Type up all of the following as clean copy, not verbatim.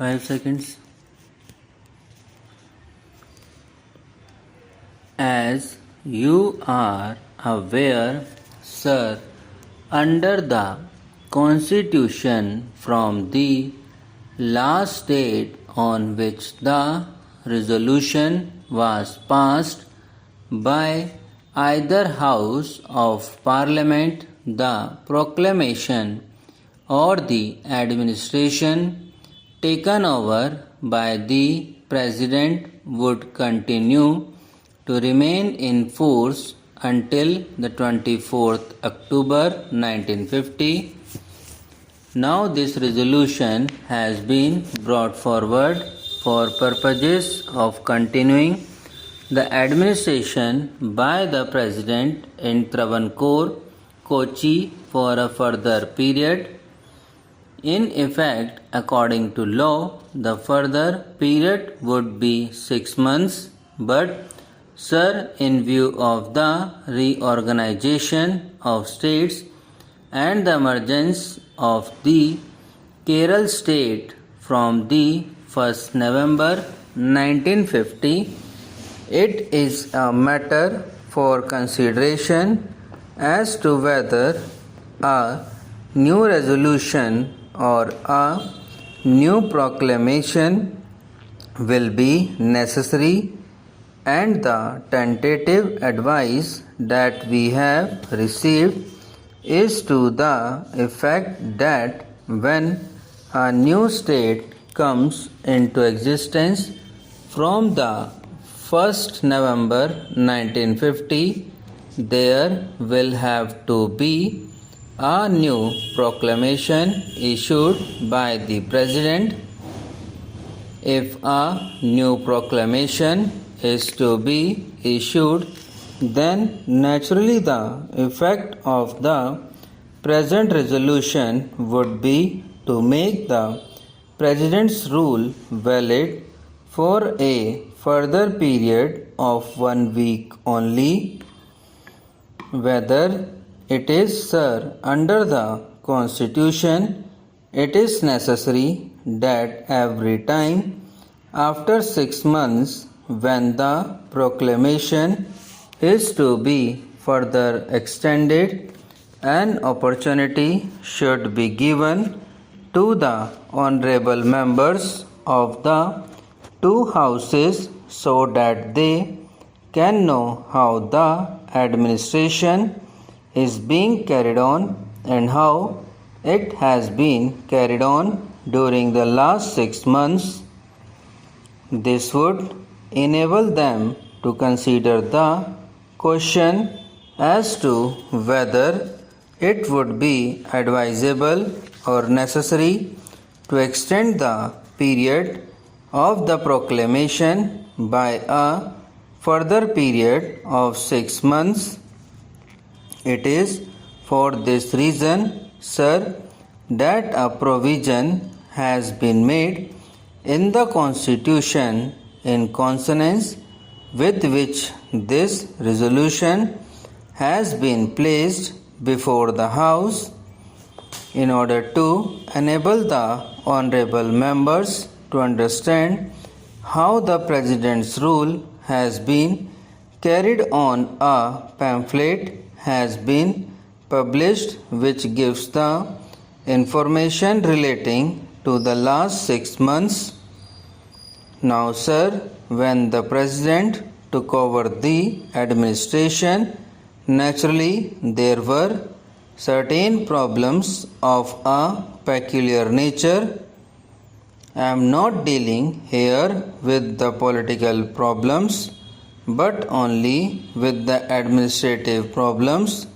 5 seconds. As you are aware, sir, under the Constitution from the last date on which the resolution was passed by either House of Parliament, the proclamation or the administration taken over by the President would continue to remain in force until the 24th October 1950. Now this resolution has been brought forward for purposes of continuing the administration by the President in Travancore, Kochi for a further period. In effect, according to law, the further period would be 6 months, but sir, in view of the reorganization of states and the emergence of the Kerala state from the 1st November 1950, it is a matter for consideration as to whether a new resolution or a new proclamation will be necessary, and the tentative advice that we have received is to the effect that when a new state comes into existence from the 1st November 1950, there will have to be a new proclamation issued by the President. If a new proclamation is to be issued, then naturally the effect of the present resolution would be to make the President's rule valid for a further period of 1 week only. Whether it is, sir, under the Constitution, it is necessary that every time after 6 months, when the proclamation is to be further extended, an opportunity should be given to the honorable members of the two houses so that they can know how the administration is being carried on and how it has been carried on during the last 6 months. This would enable them to consider the question as to whether it would be advisable or necessary to extend the period of the proclamation by a further period of 6 months. It is for this reason, sir, that a provision has been made in the Constitution in consonance with which this resolution has been placed before the House in order to enable the honorable members to understand how the President's rule has been carried on. A pamphlet has been published which gives the information relating to the last 6 months. Now, sir, when the President took over the administration, naturally there were certain problems of a peculiar nature. I am not dealing here with the political problems, but only with the administrative problems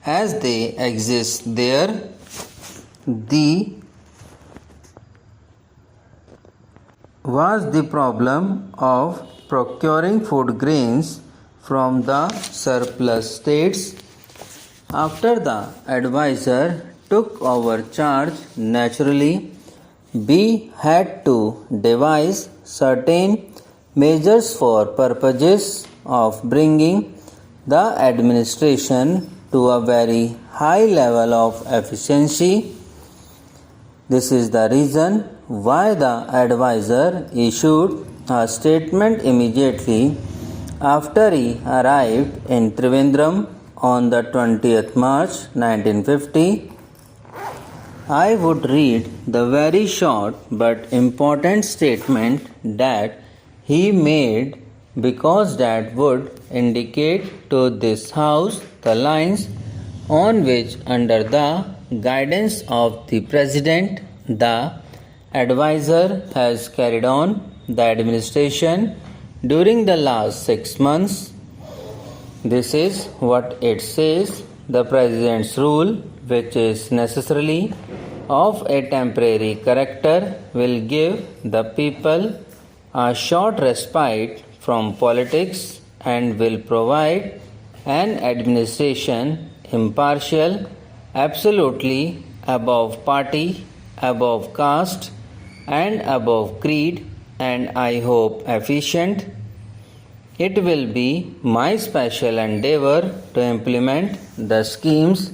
as they exist there. Was the problem of procuring food grains from the surplus states. After the advisor took over charge, naturally, we had to devise certain measures for purposes of bringing the administration to a very high level of efficiency. This is the reason why the advisor issued a statement immediately after he arrived in Trivandrum on the 20th March 1950. I would read the very short but important statement that he made because that would indicate to this House the lines on which, under the guidance of the President, the advisor has carried on the administration during the last 6 months. This is what it says: the President's rule, which is necessarily of a temporary character, will give the people a short respite from politics and will provide an administration impartial, absolutely above party, above caste, and above creed, and I hope efficient. It will be my special endeavor to implement the schemes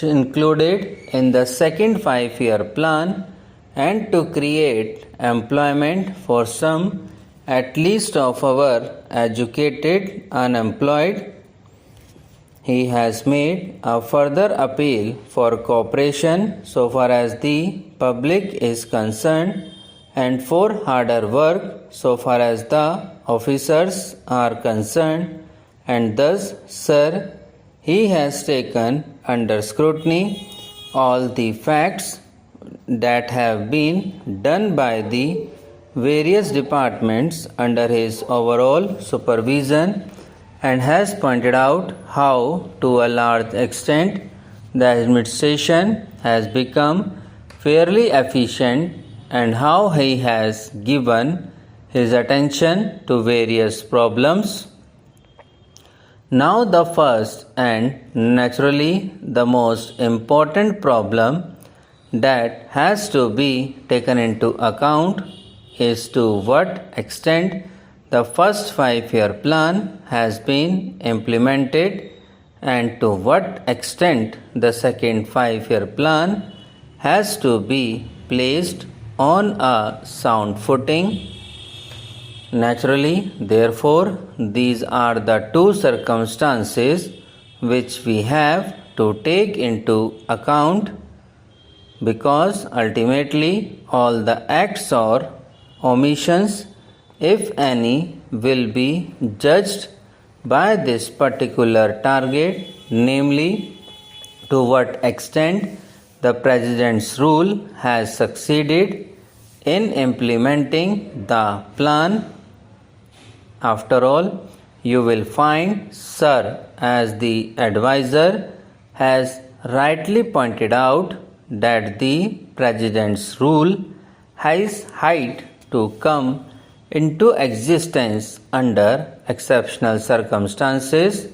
included in the second 5-year plan and to create employment for some at least of our educated unemployed. He has made a further appeal for cooperation so far as the public is concerned and for harder work so far as the officers are concerned, and thus, sir, he has taken under scrutiny all the facts that have been done by the various departments under his overall supervision and has pointed out how, to a large extent, the administration has become fairly efficient and how he has given his attention to various problems. Now, the first and naturally the most important problem that has to be taken into account is to what extent the first 5-year plan has been implemented and to what extent the second 5-year plan has to be placed on a sound footing. Naturally, therefore, these are the two circumstances which we have to take into account, because ultimately all the acts or omissions, if any, will be judged by this particular target, namely, to what extent the President's rule has succeeded in implementing the plan. After all, you will find, sir, as the advisor has rightly pointed out, that the President's rule has height to come into existence under exceptional circumstances.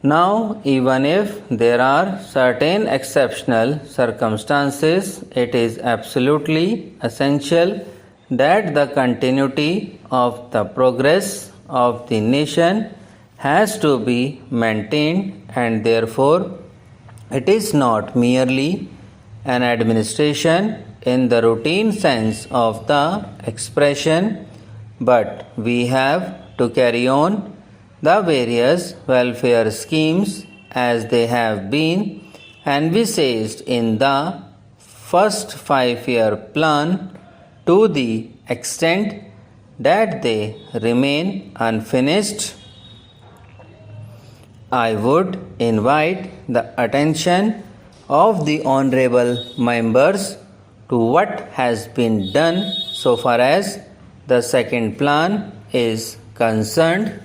Now, even if there are certain exceptional circumstances, it is absolutely essential that the continuity of the progress of the nation has to be maintained, and therefore it is not merely an administration in the routine sense of the expression, but we have to carry on the various welfare schemes as they have been envisaged in the first 5-year plan to the extent that they remain unfinished. I would invite the attention of the honorable members to what has been done so far as the second plan is concerned.